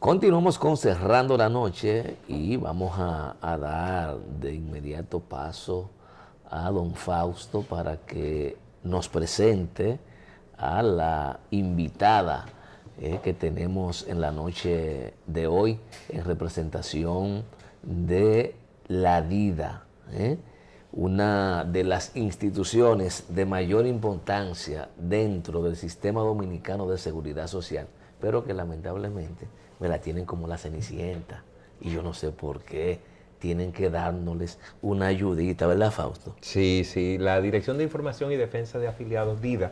Continuamos con Cerrando la Noche y vamos a dar de inmediato paso a don Fausto para que nos presente a la invitada que tenemos en la noche de hoy en representación de la DIDA, una de las instituciones de mayor importancia dentro del sistema dominicano de seguridad social, pero que lamentablemente me la tienen como la Cenicienta y yo no sé por qué. Tienen que dárnosles una ayudita, ¿verdad, Fausto? Sí, sí, la Dirección de Información y Defensa de Afiliados, DIDA,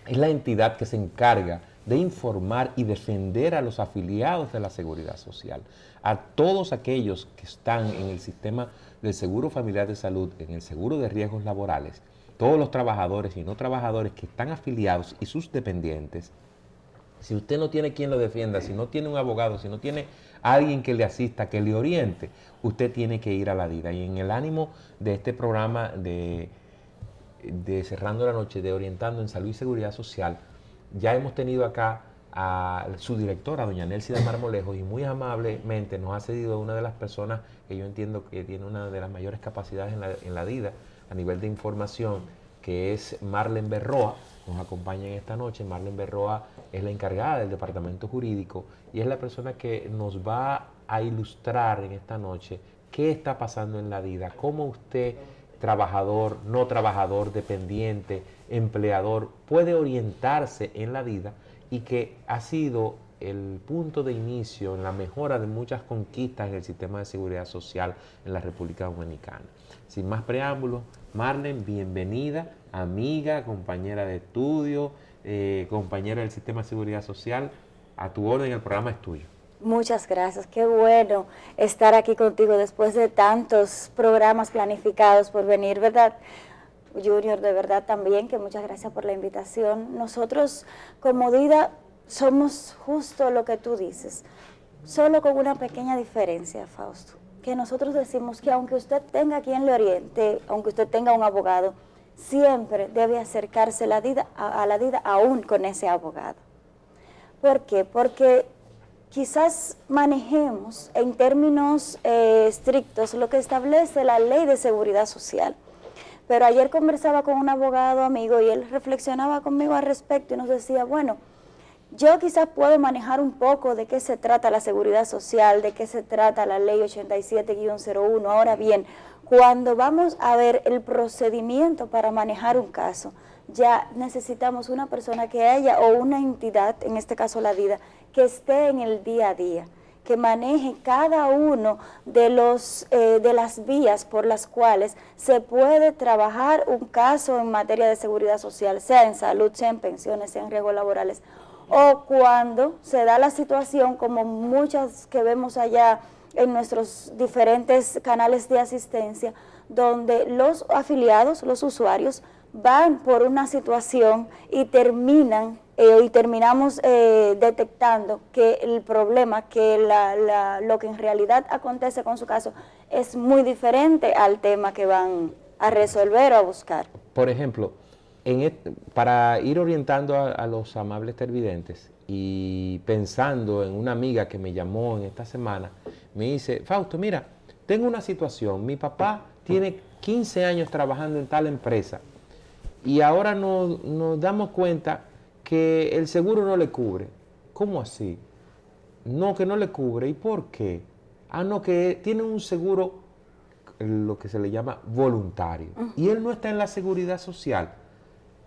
es la entidad que se encarga de informar y defender a los afiliados de la Seguridad Social, a todos aquellos que están en el sistema del Seguro Familiar de Salud, en el Seguro de Riesgos Laborales, todos los trabajadores y no trabajadores que están afiliados y sus dependientes. Si usted no tiene quien lo defienda, si no tiene un abogado, si no tiene alguien que le asista, que le oriente, usted tiene que ir a la DIDA. Y en el ánimo de este programa de Cerrando la Noche, de Orientando en Salud y Seguridad Social, ya hemos tenido acá a su directora, doña Nelsida Marmolejo, y muy amablemente nos ha cedido una de las personas que yo entiendo que tiene una de las mayores capacidades en la DIDA a nivel de información, que es Marlen Berroa. Nos acompaña en esta noche. Marlen Berroa es la encargada del departamento jurídico y es la persona que nos va a ilustrar en esta noche qué está pasando en la DIDA, cómo usted, trabajador, no trabajador, dependiente, empleador, puede orientarse en la DIDA y que ha sido el punto de inicio en la mejora de muchas conquistas en el sistema de seguridad social en la República Dominicana. Sin más preámbulos, Marlen, bienvenida, amiga, compañera de estudio, compañera del sistema de seguridad social. A tu orden, el programa es tuyo. Muchas gracias, qué bueno estar aquí contigo después de tantos programas planificados por venir, ¿verdad? Junior, de verdad también, que muchas gracias por la invitación. Nosotros como DIDA somos justo lo que tú dices, solo con una pequeña diferencia, Fausto, que nosotros decimos que aunque usted tenga quien le oriente, aunque usted tenga un abogado, siempre debe acercarse a la DIDA aún con ese abogado. ¿Por qué? Porque quizás manejemos en términos estrictos lo que establece la Ley de Seguridad Social. Pero ayer conversaba con un abogado amigo y él reflexionaba conmigo al respecto y nos decía, bueno, yo quizás puedo manejar un poco de qué se trata la seguridad social, de qué se trata la ley 87-01. Ahora bien, cuando vamos a ver el procedimiento para manejar un caso, ya necesitamos una persona que haya, o una entidad, en este caso la DIDA, que esté en el día a día, que maneje cada uno de las vías por las cuales se puede trabajar un caso en materia de seguridad social, sea en salud, sea en pensiones, sea en riesgos laborales, o cuando se da la situación como muchas que vemos allá en nuestros diferentes canales de asistencia, donde los afiliados, los usuarios, van por una situación y terminamos detectando que el problema, que lo que en realidad acontece con su caso es muy diferente al tema que van a resolver o a buscar. Por ejemplo, para ir orientando a los amables televidentes y pensando en una amiga que me llamó en esta semana, me dice, Fausto, mira, tengo una situación, mi papá tiene 15 años trabajando en tal empresa y ahora nos damos cuenta que el seguro no le cubre. ¿Cómo así? No, que no le cubre. ¿Y por qué? Ah, no, que tiene un seguro, lo que se le llama voluntario. Y él no está en la seguridad social.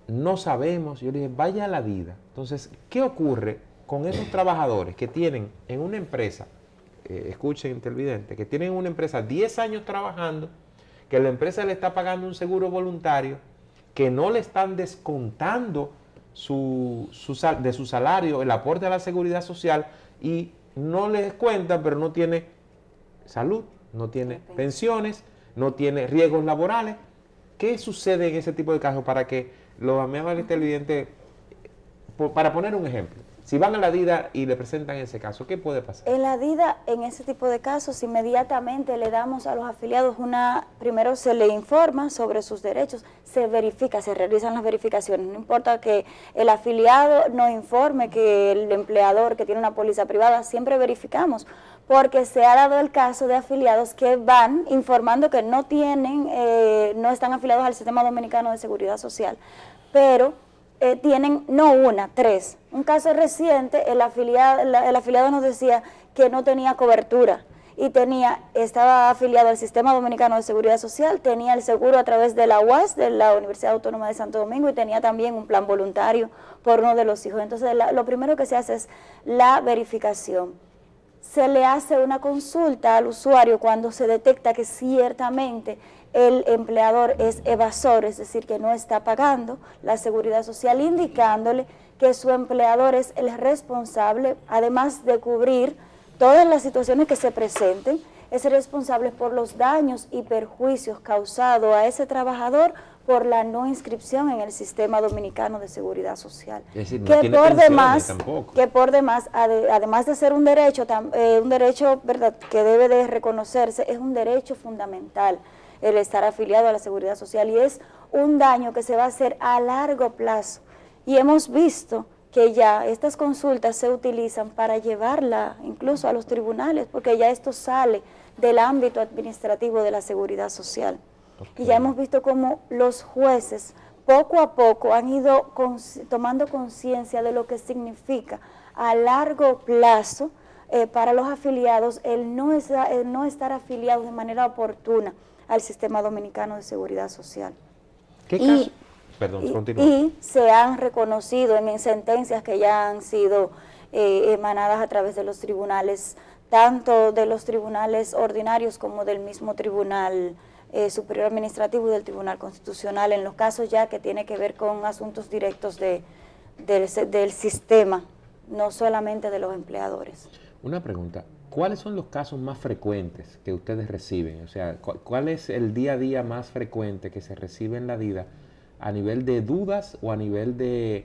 No sabemos. Yo le dije, vaya a la DIDA. Entonces, ¿qué ocurre con esos trabajadores que tienen en una empresa, escuchen televidente, que tienen en una empresa 10 años trabajando, que la empresa le está pagando un seguro voluntario, que no le están descontando de su salario el aporte a la seguridad social y no le descuentan, pero no tiene salud, no tiene pensiones, no tiene riesgos laborales? ¿Qué sucede en ese tipo de casos para que los amables televidentes, para poner un ejemplo? Si van a la DIDA y le presentan ese caso, ¿qué puede pasar? En la DIDA, en ese tipo de casos, inmediatamente le damos a los afiliados primero se le informa sobre sus derechos, se verifica, se realizan las verificaciones. No importa que el afiliado no informe que el empleador que tiene una póliza privada, siempre verificamos, porque se ha dado el caso de afiliados que van informando que no están afiliados al Sistema Dominicano de Seguridad Social, pero tienen no una, 3. Un caso reciente, el afiliado nos decía que no tenía cobertura y estaba afiliado al Sistema Dominicano de Seguridad Social, tenía el seguro a través de la UAS, de la Universidad Autónoma de Santo Domingo, y tenía también un plan voluntario por uno de los hijos. Entonces, lo primero que se hace es la verificación. Se le hace una consulta al usuario cuando se detecta que ciertamente el empleador es evasor, es decir, que no está pagando la seguridad social, indicándole que su empleador es el responsable, además de cubrir todas las situaciones que se presenten, es el responsable por los daños y perjuicios causados a ese trabajador por la no inscripción en el Sistema Dominicano de Seguridad Social. Es decir, no que, tiene por pensiones demás, que por demás, además de ser un derecho, ¿verdad?, que debe de reconocerse, es un derecho fundamental el estar afiliado a la Seguridad Social, y es un daño que se va a hacer a largo plazo. Y hemos visto que ya estas consultas se utilizan para llevarla incluso a los tribunales, porque ya esto sale del ámbito administrativo de la Seguridad Social. Okay. Y ya hemos visto cómo los jueces poco a poco han ido tomando conciencia de lo que significa a largo plazo para los afiliados el no estar afiliados de manera oportuna al Sistema Dominicano de Seguridad Social. ¿Qué caso? Perdón, continúa. Y se han reconocido en sentencias que ya han sido emanadas a través de los tribunales, tanto de los tribunales ordinarios como del mismo Tribunal Superior Administrativo y del Tribunal Constitucional, en los casos ya que tiene que ver con asuntos directos del sistema, no solamente de los empleadores. Una pregunta. ¿Cuáles son los casos más frecuentes que ustedes reciben? O sea, ¿cuál es el día a día más frecuente que se recibe en la DIDA a nivel de dudas o a nivel de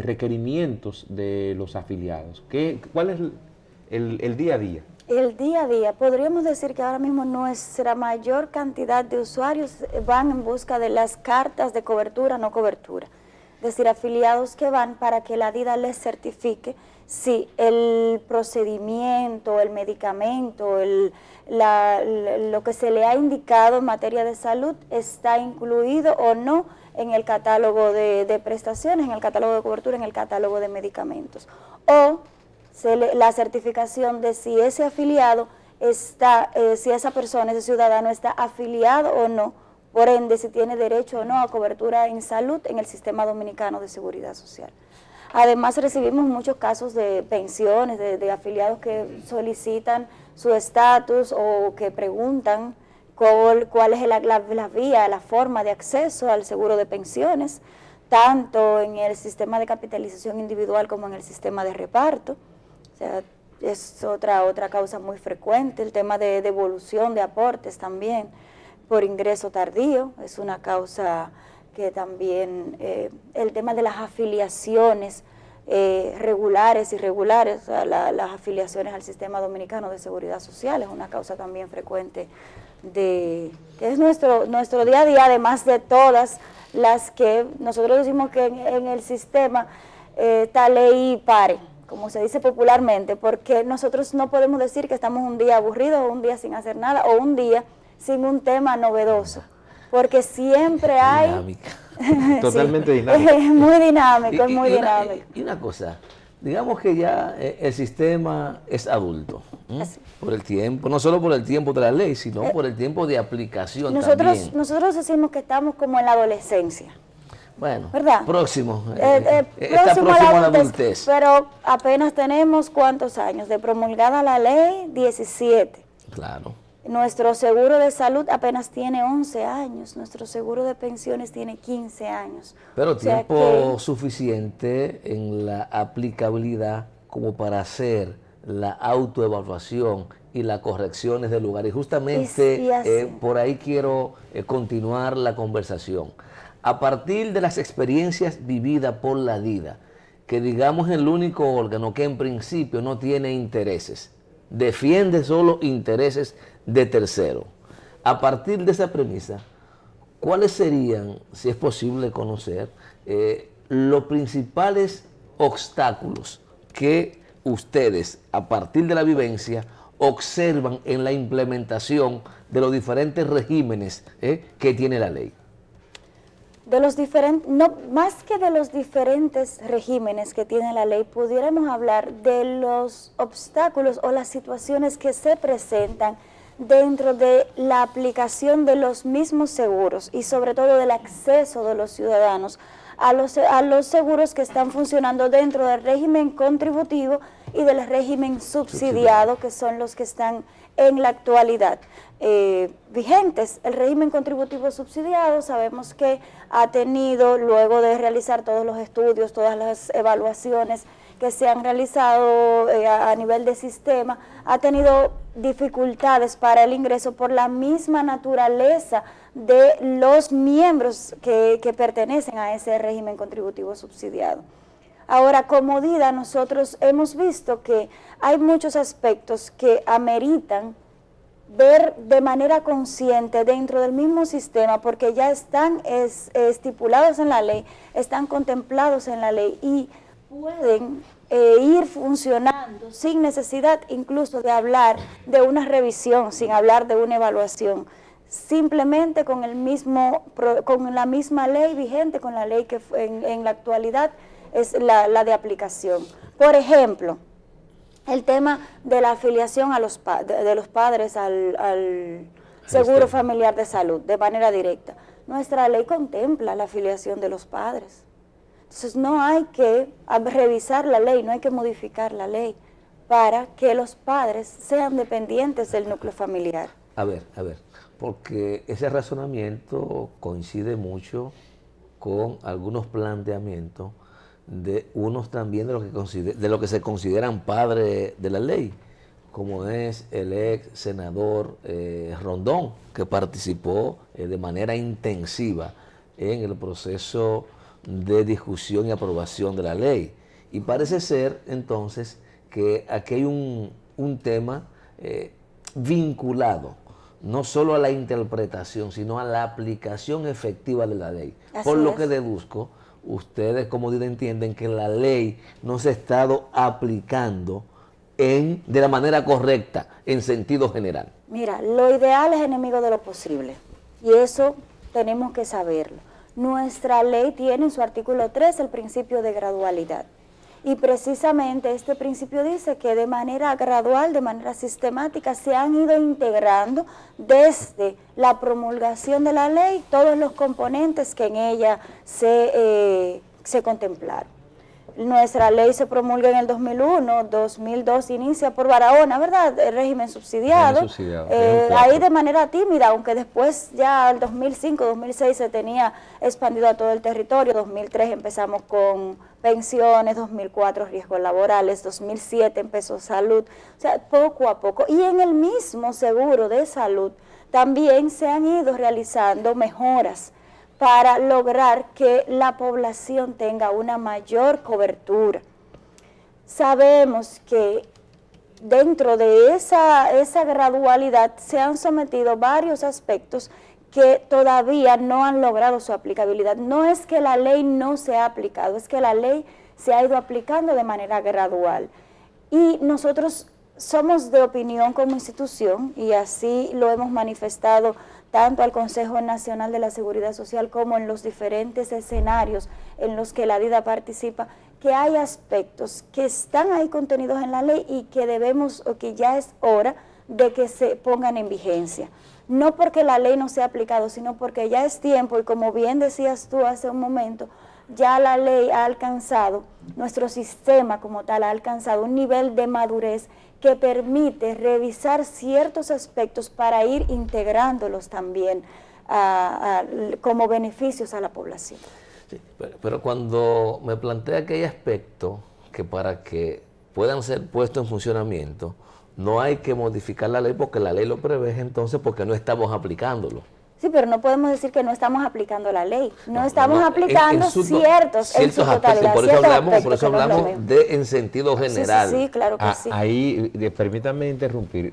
requerimientos de los afiliados? ¿Cuál es el día a día? El día a día, podríamos decir que ahora mismo nuestra mayor cantidad de usuarios van en busca de las cartas de cobertura, no cobertura. Es decir, afiliados que van para que la DIDA les certifique si el procedimiento, el medicamento, lo que se le ha indicado en materia de salud está incluido o no en el catálogo de prestaciones, en el catálogo de cobertura, en el catálogo de medicamentos. O la certificación de si ese afiliado si esa persona, ese ciudadano está afiliado o no, por ende si tiene derecho o no a cobertura en salud en el Sistema Dominicano de Seguridad Social. Además recibimos muchos casos de pensiones, de afiliados que solicitan su estatus o que preguntan cuál es la vía, la forma de acceso al seguro de pensiones, tanto en el sistema de capitalización individual como en el sistema de reparto. O sea, es otra causa muy frecuente. El tema de devolución de aportes también por ingreso tardío es una causa que también, el tema de las afiliaciones regulares y irregulares, o sea, las afiliaciones al Sistema Dominicano de Seguridad Social es una causa también frecuente que es nuestro día a día, además de todas las que nosotros decimos que en el sistema está ley y pare, como se dice popularmente, porque nosotros no podemos decir que estamos un día aburridos o un día sin hacer nada o un día sin un tema novedoso, porque siempre hay... Dinámica. Totalmente sí, dinámico. Es muy dinámico, es muy dinámico. Y una cosa, digamos que ya el sistema es adulto, por el tiempo, no solo por el tiempo de la ley, sino por el tiempo de aplicación también. Nosotros decimos que estamos como en la adolescencia. Bueno, ¿verdad? próximo. Está próximo a la adultez. Pero apenas tenemos ¿cuántos años? De promulgada la ley, 17. Claro. Nuestro seguro de salud apenas tiene 11 años, nuestro seguro de pensiones tiene 15 años. Pero tiempo suficiente en la aplicabilidad como para hacer la autoevaluación y las correcciones del lugar. Y justamente por ahí quiero continuar la conversación. A partir de las experiencias vividas por la DIDA, que digamos el único órgano que en principio no tiene intereses, defiende solo intereses de terceros. A partir de esa premisa, ¿cuáles serían, si es posible conocer, los principales obstáculos que ustedes, a partir de la vivencia, observan en la implementación de los diferentes regímenes que tiene la ley? De los diferentes, no, más que de los diferentes regímenes que tiene la ley, pudiéramos hablar de los obstáculos o las situaciones que se presentan dentro de la aplicación de los mismos seguros y sobre todo del acceso de los ciudadanos a los seguros que están funcionando dentro del régimen contributivo y del régimen subsidiado, que son los que están en la actualidad vigentes. El régimen contributivo subsidiado sabemos que ha tenido, luego de realizar todos los estudios, todas las evaluaciones que se han realizado a nivel de sistema, ha tenido dificultades para el ingreso por la misma naturaleza de los miembros que pertenecen a ese régimen contributivo subsidiado. Ahora, como DIDA, nosotros hemos visto que hay muchos aspectos que ameritan ver de manera consciente dentro del mismo sistema, porque ya están estipulados en la ley, están contemplados en la ley y pueden ir funcionando sin necesidad incluso de hablar de una revisión, sin hablar de una evaluación, simplemente con la misma ley vigente, con la ley que en la actualidad es la de aplicación. Por ejemplo, el tema de la afiliación de los padres al Seguro Familiar de Salud de manera directa. Nuestra ley contempla la afiliación de los padres. Entonces no hay que revisar la ley, no hay que modificar la ley para que los padres sean dependientes del núcleo familiar. A ver, porque ese razonamiento coincide mucho con algunos planteamientos de unos también de lo que se consideran padres de la ley, como es el ex senador Rondón, que participó de manera intensiva en el proceso de discusión y aprobación de la ley. Y parece ser entonces que aquí hay un tema vinculado no solo a la interpretación, sino a la aplicación efectiva de la ley. Así por lo es. que deduzco, ustedes como DIDA entienden que la ley no se ha estado aplicando de la manera correcta, en sentido general. Mira, lo ideal es enemigo de lo posible y eso tenemos que saberlo. Nuestra ley tiene en su artículo 3 el principio de gradualidad y precisamente este principio dice que de manera gradual, de manera sistemática se han ido integrando desde la promulgación de la ley todos los componentes que en ella se contemplaron. Nuestra ley se promulga en el 2001, 2002 inicia por Barahona, ¿verdad? El régimen subsidiado. Ahí de manera tímida, aunque después ya el 2005, 2006 se tenía expandido a todo el territorio, 2003 empezamos con pensiones, 2004 riesgos laborales, 2007 empezó salud, o sea, poco a poco. Y en el mismo seguro de salud también se han ido realizando mejoras para lograr que la población tenga una mayor cobertura. Sabemos que dentro de esa gradualidad se han sometido varios aspectos que todavía no han logrado su aplicabilidad. No es que la ley no se ha aplicado, es que la ley se ha ido aplicando de manera gradual. Y nosotros somos de opinión como institución, y así lo hemos manifestado tanto al Consejo Nacional de la Seguridad Social como en los diferentes escenarios en los que la DIDA participa, que hay aspectos que están ahí contenidos en la ley y que debemos, o que ya es hora de que se pongan en vigencia. No porque la ley no sea aplicado, sino porque ya es tiempo, y como bien decías tú hace un momento, ya la ley ha alcanzado, nuestro sistema como tal ha alcanzado un nivel de madurez que permite revisar ciertos aspectos para ir integrándolos también como beneficios a la población. Sí, pero cuando me plantea que hay aspectos que para que puedan ser puestos en funcionamiento, no hay que modificar la ley porque la ley lo prevé, entonces porque no estamos aplicándolo. Sí, pero no podemos decir que no estamos aplicando la ley. No estamos aplicando ciertos en su totalidad. Por eso hablamos en sentido general. Sí, claro que sí. Ahí, permítanme interrumpir.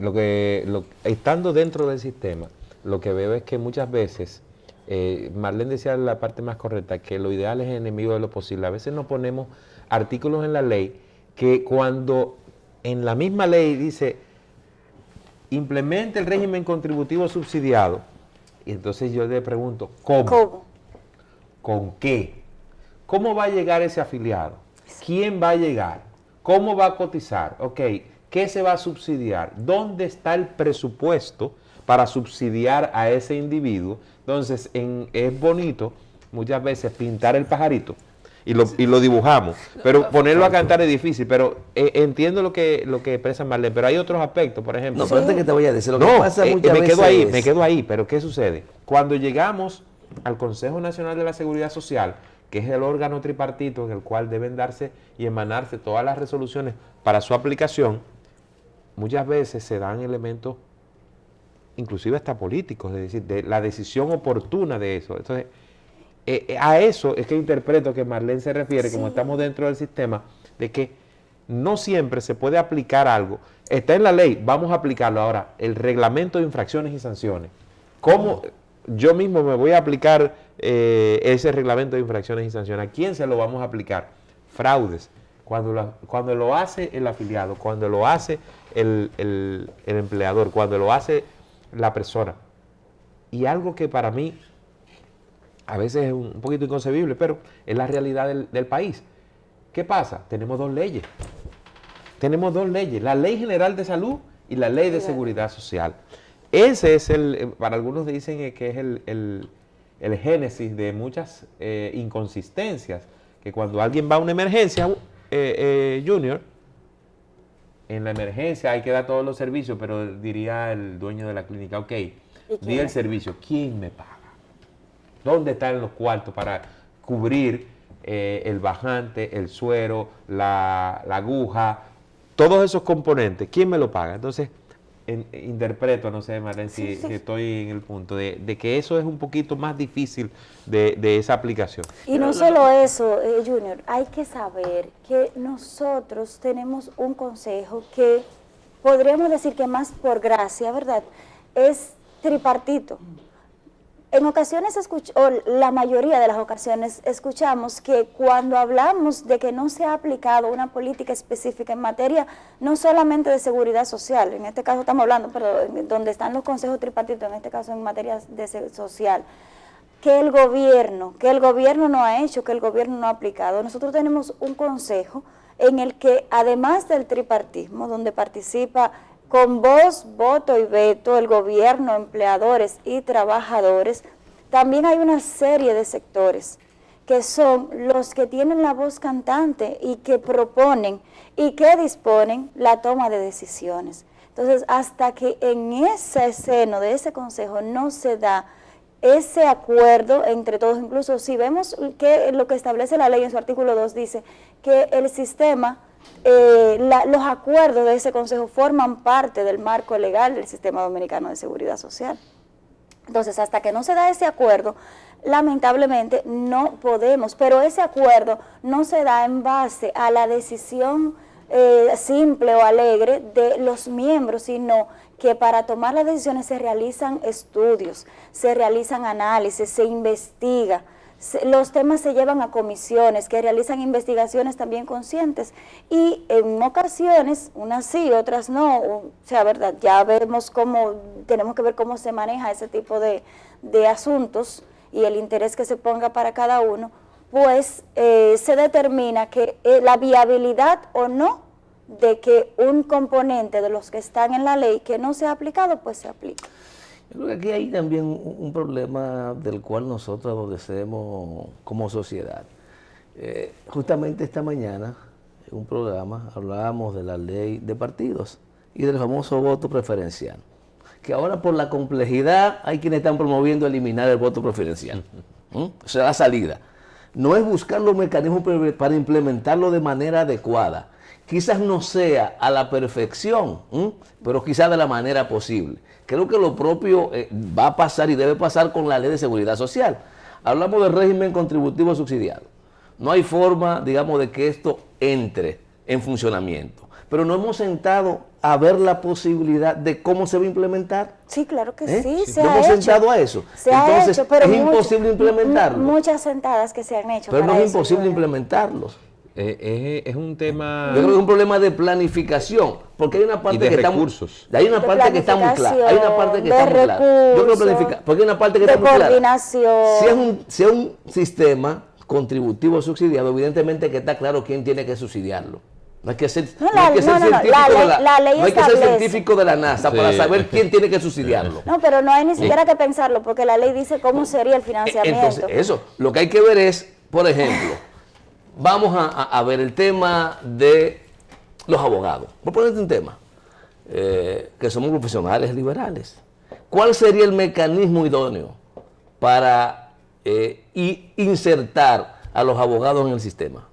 Estando dentro del sistema, lo que veo es que muchas veces, Marlene decía la parte más correcta, que lo ideal es enemigo de lo posible. A veces nos ponemos artículos en la ley que cuando en la misma ley dice, implemente el régimen contributivo subsidiado, y entonces yo le pregunto, ¿cómo? ¿Con qué? ¿Cómo va a llegar ese afiliado? ¿Quién va a llegar? ¿Cómo va a cotizar? Ok, ¿qué se va a subsidiar? ¿Dónde está el presupuesto para subsidiar a ese individuo? Entonces, es bonito muchas veces pintar el pajarito y lo dibujamos, pero ponerlo a cantar es difícil, pero entiendo lo que expresa Marlene, pero hay otros aspectos, por ejemplo. No, espérate que te voy a decir, lo que pasa muchas veces me quedo ahí, pero ¿qué sucede? Cuando llegamos al Consejo Nacional de la Seguridad Social, que es el órgano tripartito en el cual deben darse y emanarse todas las resoluciones para su aplicación, muchas veces se dan elementos, inclusive hasta políticos, es decir, de la decisión oportuna de eso. Entonces, a eso es que interpreto que Marlene se refiere, como estamos dentro del sistema, de que no siempre se puede aplicar algo. Está en la ley, vamos a aplicarlo. Ahora, el reglamento de infracciones y sanciones. ¿Cómo yo mismo me voy a aplicar ese reglamento de infracciones y sanciones? ¿A quién se lo vamos a aplicar? Fraudes. Cuando lo hace el afiliado, cuando lo hace el empleador, cuando lo hace la persona. Y algo que para mí a veces es un poquito inconcebible, pero es la realidad del país. ¿Qué pasa? Tenemos dos leyes. Tenemos dos leyes, la Ley General de Salud y la Ley de Seguridad Social. Ese es para algunos dicen que es el génesis de muchas inconsistencias, que cuando alguien va a una emergencia, Junior, en la emergencia hay que dar todos los servicios, pero diría el dueño de la clínica, ok, di el servicio, ¿quién me paga? ¿Dónde están los cuartos para cubrir el bajante, el suero, la aguja, todos esos componentes? ¿Quién me lo paga? Entonces, interpreto, no sé, Marlene, si estoy en el punto de que eso es un poquito más difícil de esa aplicación. Y no solo eso, Junior, hay que saber que nosotros tenemos un consejo que podríamos decir que más por gracia, ¿verdad? Es tripartito. En ocasiones, o la mayoría de las ocasiones, escuchamos que cuando hablamos de que no se ha aplicado una política específica en materia, no solamente de seguridad social, en este caso estamos hablando, pero donde están los consejos tripartitos, en este caso en materia social, que el gobierno no ha hecho, que el gobierno no ha aplicado. Nosotros tenemos un consejo en el que, además del tripartismo, donde participa con voz, voto y veto el gobierno, empleadores y trabajadores, también hay una serie de sectores que son los que tienen la voz cantante y que proponen y que disponen la toma de decisiones. Entonces, hasta que en ese seno de ese consejo no se da ese acuerdo entre todos, incluso si vemos que lo que establece la ley en su artículo 2 dice que el sistema, los acuerdos de ese consejo forman parte del marco legal del Sistema Dominicano de Seguridad Social. Entonces, hasta que no se da ese acuerdo, lamentablemente no podemos, pero ese acuerdo no se da en base a la decisión simple o alegre de los miembros, sino que para tomar las decisiones se realizan estudios, se realizan análisis, se investiga. Los temas se llevan a comisiones que realizan investigaciones también conscientes y en ocasiones, unas sí, otras no, o sea, verdad, ya vemos cómo, tenemos que ver cómo se maneja ese tipo de asuntos y el interés que se ponga para cada uno, pues se determina que la viabilidad o no de que un componente de los que están en la ley que no se ha aplicado, pues se aplica. Yo creo que aquí hay también un problema del cual nosotros adolescemos como sociedad. Justamente esta mañana, en un programa, hablábamos de la ley de partidos y del famoso voto preferencial. Que ahora por la complejidad hay quienes están promoviendo eliminar el voto preferencial. O sea, la salida. No es buscar los mecanismos para implementarlo de manera adecuada. quizás no sea a la perfección, pero quizás de la manera posible. Creo que lo propio va a pasar y debe pasar con la Ley de Seguridad Social. Hablamos del régimen contributivo subsidiado. No hay forma, digamos, de que esto entre en funcionamiento. Pero no hemos sentado a ver la posibilidad de cómo se va a implementar. Sí, claro que sí, se no ha hemos hecho. sentado a eso. Se ha Entonces, hecho, pero es imposible implementarlo. Muchas sentadas que se han hecho. Pero para no es eso, imposible Junior. implementarlos. Es un tema... Yo creo que es un problema de planificación, porque hay una parte de que está recursos. hay una De parte que está muy clara. Hay una parte que de está muy clara. Yo creo recursos, planificar, porque hay una parte que de está muy clara. coordinación. Si es un sistema contributivo subsidiado, evidentemente que está claro quién tiene que subsidiarlo. No hay que ser, No, no hay que ser científico la ley no hay que ser establece. científico de la NASA para saber quién tiene que subsidiarlo. No, pero no hay ni siquiera que pensarlo, porque la ley dice cómo sería el financiamiento. Entonces, eso, lo que hay que ver es, por ejemplo, vamos a ver el tema de los abogados. Voy a ponerte un tema, que somos profesionales liberales. ¿Cuál sería el mecanismo idóneo para insertar a los abogados en el sistema?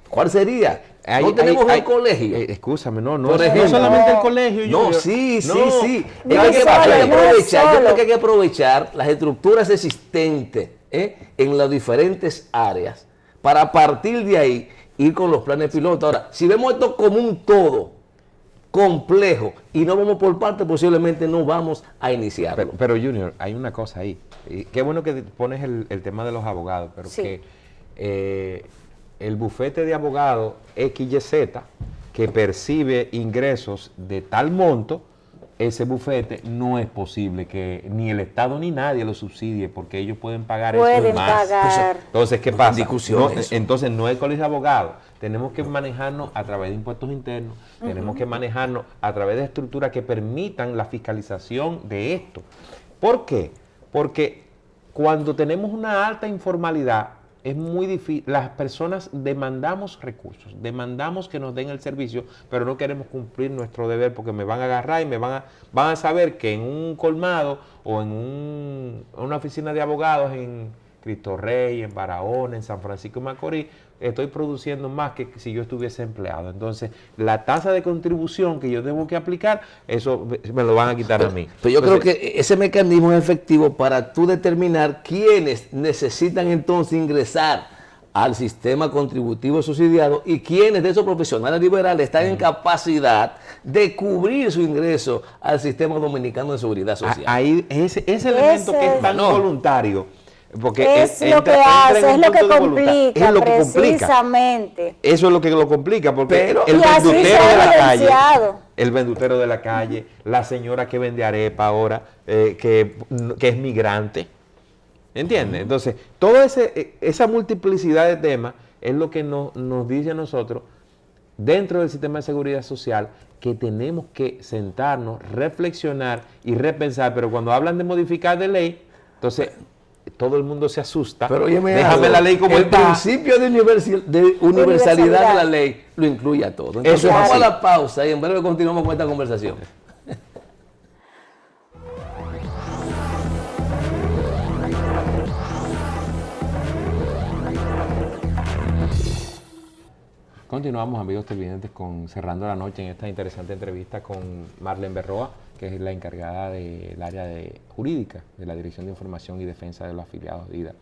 ¿Cuál sería? No tenemos el colegio. Excúsame, no Por ejemplo, no solamente el colegio. No, sí. No Hay que solo, aprovechar, no yo creo solo. que hay que aprovechar las estructuras existentes en las diferentes áreas para a partir de ahí ir con los planes pilotos. Ahora, si vemos esto como un todo complejo y no vamos por parte, posiblemente no vamos a iniciarlo. Pero Junior, hay una cosa ahí. Y qué bueno que pones el tema de los abogados, pero Sí. que el bufete de abogados XYZ que percibe ingresos de tal monto, ese bufete no es posible que ni el Estado ni nadie lo subsidie porque ellos pueden pagar eso y Pueden más. pagar. Entonces, ¿qué No pasa? hay discusión No, eso. entonces, no es colegio de abogados. Tenemos que manejarnos a través de impuestos internos, tenemos que manejarnos a través de estructuras que permitan la fiscalización de esto. ¿Por qué? Porque cuando tenemos una alta informalidad, es muy difícil, las personas demandamos recursos, demandamos que nos den el servicio, pero no queremos cumplir nuestro deber porque me van a agarrar y van a saber que en un colmado o en una oficina de abogados en Cristo Rey, en Barahona, en San Francisco de Macorís, estoy produciendo más que si yo estuviese empleado. Entonces, la tasa de contribución que yo tengo que aplicar, eso me lo van a quitar a mí. Pero yo Entonces, creo que ese mecanismo es efectivo para tú determinar quiénes necesitan entonces ingresar al sistema contributivo subsidiado y quiénes de esos profesionales liberales están en capacidad de cubrir su ingreso al sistema dominicano de seguridad social. ahí ese elemento que es tan voluntario. Porque Es lo que hace, es lo que complica, precisamente. Eso es lo que lo complica, porque el y así vendutero se ha de la calle, evidenciado. el vendutero de la calle, la señora que vende arepa ahora, que es migrante, ¿entiendes? Entonces, toda esa multiplicidad de temas es lo que nos dice a nosotros, dentro del sistema de seguridad social, que tenemos que sentarnos, reflexionar y repensar, pero cuando hablan de modificar de ley, entonces todo el mundo se asusta. Pero óyeme déjame algo, la ley como el está. principio de universalidad de la ley lo incluye a todo. Entonces Eso es vamos así. a la pausa y en breve continuamos con esta conversación. Continuamos, amigos televidentes, cerrando la noche en esta interesante entrevista con Marlene Berroa, que es la encargada del área jurídica de la Dirección de Información y Defensa de los Afiliados de IDA.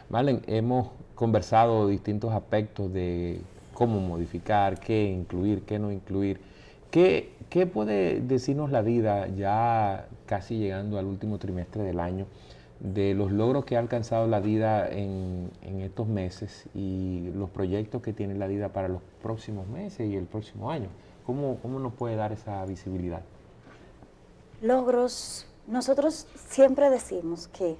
Marlene, hemos conversado distintos aspectos de cómo modificar, qué incluir, qué no incluir. ¿Qué puede decirnos la DIDA, ya casi llegando al último trimestre del año, de los logros que ha alcanzado la DIDA en estos meses y los proyectos que tiene la DIDA para los próximos meses y el próximo año? ¿Cómo nos puede dar esa visibilidad? Logros, nosotros siempre decimos que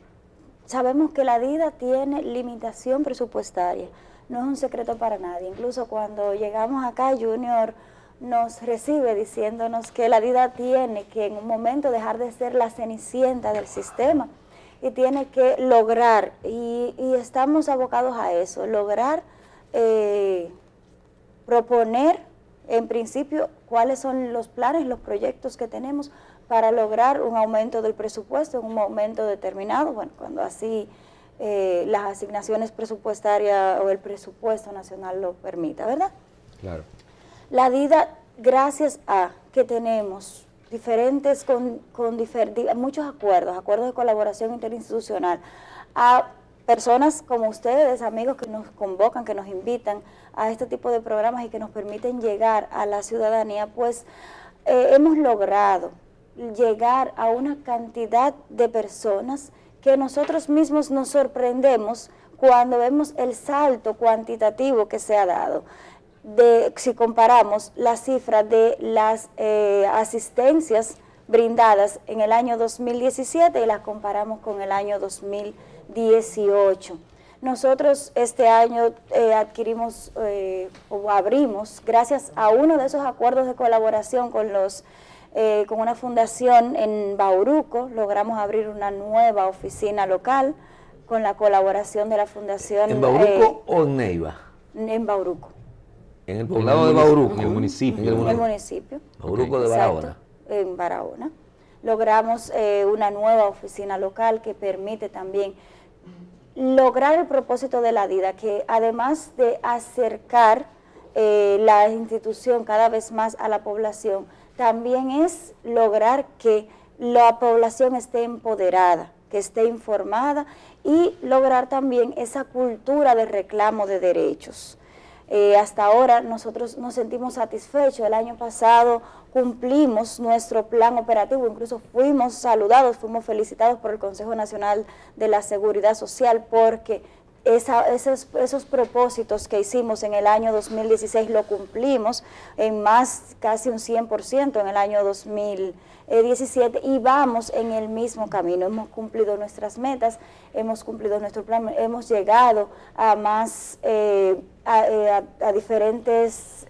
sabemos que la DIDA tiene limitación presupuestaria, no es un secreto para nadie. Incluso cuando llegamos acá, Junior nos recibe diciéndonos que la DIDA tiene que en un momento dejar de ser la cenicienta del sistema y tiene que lograr, y estamos abocados a eso, lograr proponer en principio cuáles son los planes, los proyectos que tenemos para lograr un aumento del presupuesto en un momento determinado, bueno, cuando así las asignaciones presupuestarias o el presupuesto nacional lo permita, ¿verdad? Claro. La DIDA, gracias a que tenemos diferentes, muchos acuerdos de colaboración interinstitucional, a personas como ustedes, amigos que nos convocan, que nos invitan a este tipo de programas y que nos permiten llegar a la ciudadanía, pues hemos logrado llegar a una cantidad de personas que nosotros mismos nos sorprendemos cuando vemos el salto cuantitativo que se ha dado. Si comparamos la cifra de las asistencias brindadas en el año 2017 y las comparamos con el año 2018. Nosotros este año adquirimos o abrimos, gracias a uno de esos acuerdos de colaboración con una fundación en Bauruco, logramos abrir una nueva oficina local con la colaboración de la fundación. ¿En Bauruco o en Neiva? En Bauruco. En el poblado de Bauruco. En el municipio. En el municipio. Bauruco de Barahona. En Barahona. Logramos una nueva oficina local que permite también lograr el propósito de la DIDA, que además de acercar la institución cada vez más a la población, también es lograr que la población esté empoderada, que esté informada y lograr también esa cultura de reclamo de derechos. Hasta ahora nosotros nos sentimos satisfechos. El año pasado cumplimos nuestro plan operativo, incluso fuimos saludados, fuimos felicitados por el Consejo Nacional de la Seguridad Social porque esos propósitos que hicimos en el año 2016 lo cumplimos en casi un 100% en el año 2017 y vamos en el mismo camino. Hemos cumplido nuestras metas, hemos cumplido nuestro plan, hemos llegado a más, a diferentes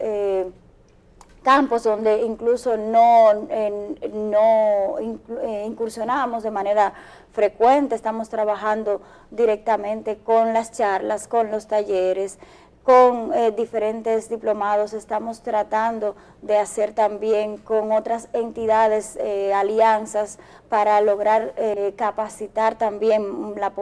campos donde incluso no incursionamos de manera frecuente. Estamos trabajando directamente con las charlas, con los talleres, con diferentes diplomados. Estamos tratando de hacer también con otras entidades alianzas para lograr capacitar también una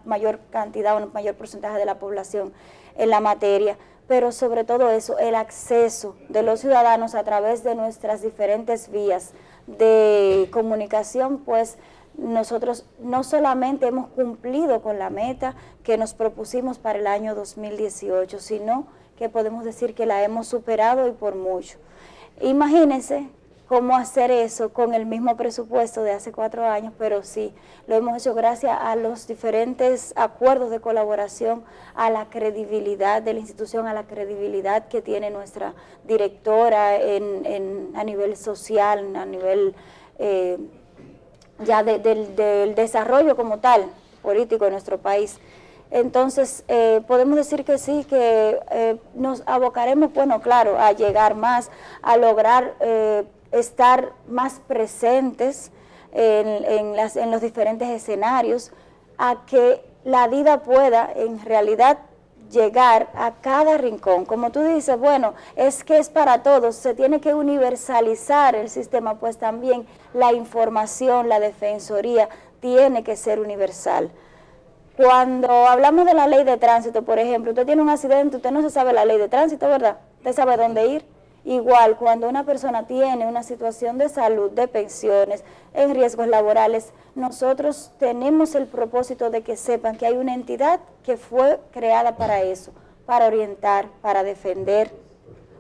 mayor cantidad, un mayor porcentaje de la población en la materia. Pero sobre todo eso, el acceso de los ciudadanos a través de nuestras diferentes vías de comunicación, pues nosotros no solamente hemos cumplido con la meta que nos propusimos para el año 2018, sino que podemos decir que la hemos superado y por mucho. Imagínense cómo hacer eso con el mismo presupuesto de hace 4 años, pero sí, lo hemos hecho gracias a los diferentes acuerdos de colaboración, a la credibilidad de la institución, a la credibilidad que tiene nuestra directora a nivel social, a nivel ya del desarrollo como tal, político de nuestro país. Entonces, podemos decir que sí, que nos abocaremos, bueno, claro, a llegar más, a lograr estar más presentes en los diferentes escenarios, a que la DIDA pueda en realidad llegar a cada rincón. Como tú dices, bueno, es que es para todos, se tiene que universalizar el sistema, pues también la información, la defensoría tiene que ser universal. Cuando hablamos de la ley de tránsito, por ejemplo, usted tiene un accidente, usted no se sabe la ley de tránsito, ¿verdad? Usted sabe dónde ir. Igual, cuando una persona tiene una situación de salud, de pensiones, en riesgos laborales, nosotros tenemos el propósito de que sepan que hay una entidad que fue creada para eso, para orientar, para defender,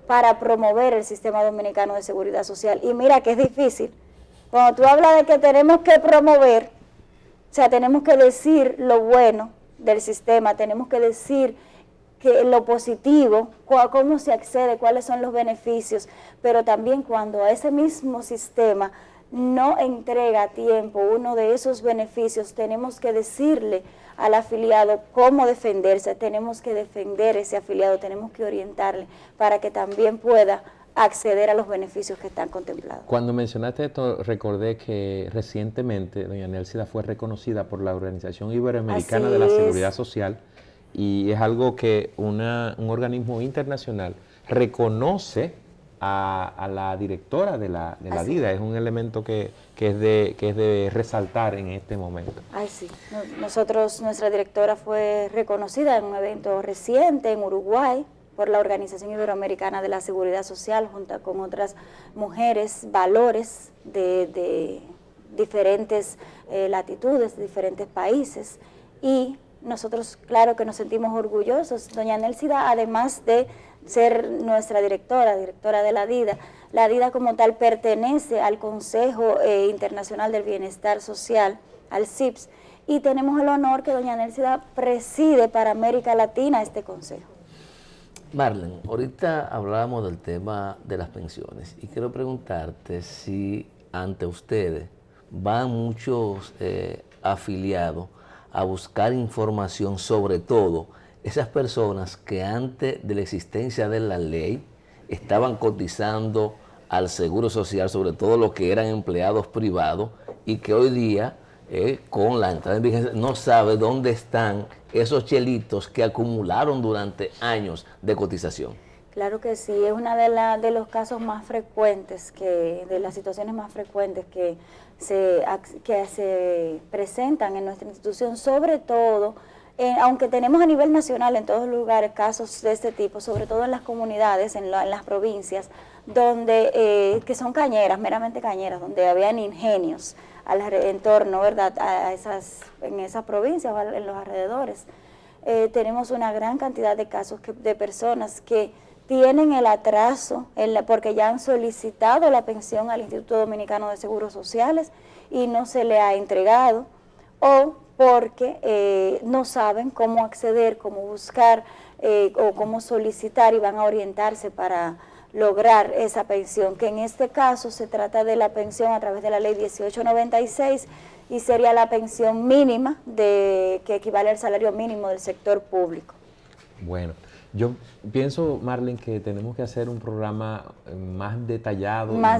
para promover el sistema dominicano de seguridad social. Y mira que es difícil. Cuando tú hablas de que tenemos que promover, o sea, tenemos que decir lo bueno del sistema, tenemos que decir que lo positivo, cómo se accede, cuáles son los beneficios, pero también cuando a ese mismo sistema no entrega a tiempo uno de esos beneficios, tenemos que decirle al afiliado cómo defenderse, tenemos que defender ese afiliado, tenemos que orientarle para que también pueda acceder a los beneficios que están contemplados. Cuando mencionaste esto, recordé que recientemente doña Nélcida fue reconocida por la Organización Iberoamericana de la Seguridad Social, y es algo que un organismo internacional reconoce a la directora de la DIDA. Es un elemento que es de resaltar en este momento. Ay, sí. Nuestra directora fue reconocida en un evento reciente en Uruguay por la Organización Iberoamericana de la Seguridad Social, junto con otras mujeres, valores de diferentes latitudes, de diferentes países, y nosotros, claro que nos sentimos orgullosos. Doña Nelsida, además de ser nuestra directora de la DIDA como tal pertenece al Consejo Internacional del Bienestar Social, al CIBS, y tenemos el honor que doña Nelsida preside para América Latina este consejo. Marlene, ahorita hablábamos del tema de las pensiones y quiero preguntarte si ante ustedes van muchos afiliados a buscar información, sobre todo esas personas que antes de la existencia de la ley estaban cotizando al Seguro Social, sobre todo los que eran empleados privados, y que hoy día, con la entrada en vigencia, no sabe dónde están esos chelitos que acumularon durante años de cotización. Claro que sí, es una de los casos más frecuentes, de las situaciones más frecuentes que se presentan en nuestra institución, sobre todo, aunque tenemos a nivel nacional en todos los lugares casos de este tipo, sobre todo en las comunidades, en las provincias, donde que son cañeras, meramente cañeras, donde habían ingenios en torno, ¿verdad?, en esas provincias o en los alrededores. Tenemos una gran cantidad de casos de personas que tienen el atraso porque ya han solicitado la pensión al Instituto Dominicano de Seguros Sociales y no se le ha entregado, o porque no saben cómo acceder, cómo buscar o cómo solicitar, y van a orientarse para lograr esa pensión, que en este caso se trata de la pensión a través de la ley 1896 y sería la pensión mínima que equivale al salario mínimo del sector público. Bueno, yo pienso, Marlene, que tenemos que hacer un programa más detallado, más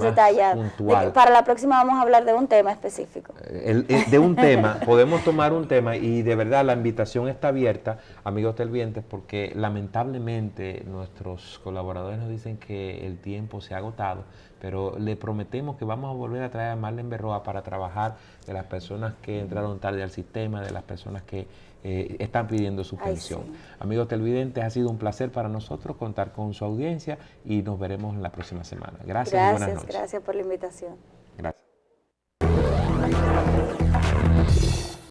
puntual. Para la próxima vamos a hablar de un tema específico. De un tema, podemos tomar un tema, y de verdad la invitación está abierta, amigos televidentes, porque lamentablemente nuestros colaboradores nos dicen que el tiempo se ha agotado, pero le prometemos que vamos a volver a traer a Marlene Berroa para trabajar de las personas que entraron tarde al sistema, de las personas que están pidiendo su pensión. Sí. Amigos televidentes, ha sido un placer para nosotros contar con su audiencia y nos veremos en la próxima semana. Gracias y buenas noches. Gracias por la invitación.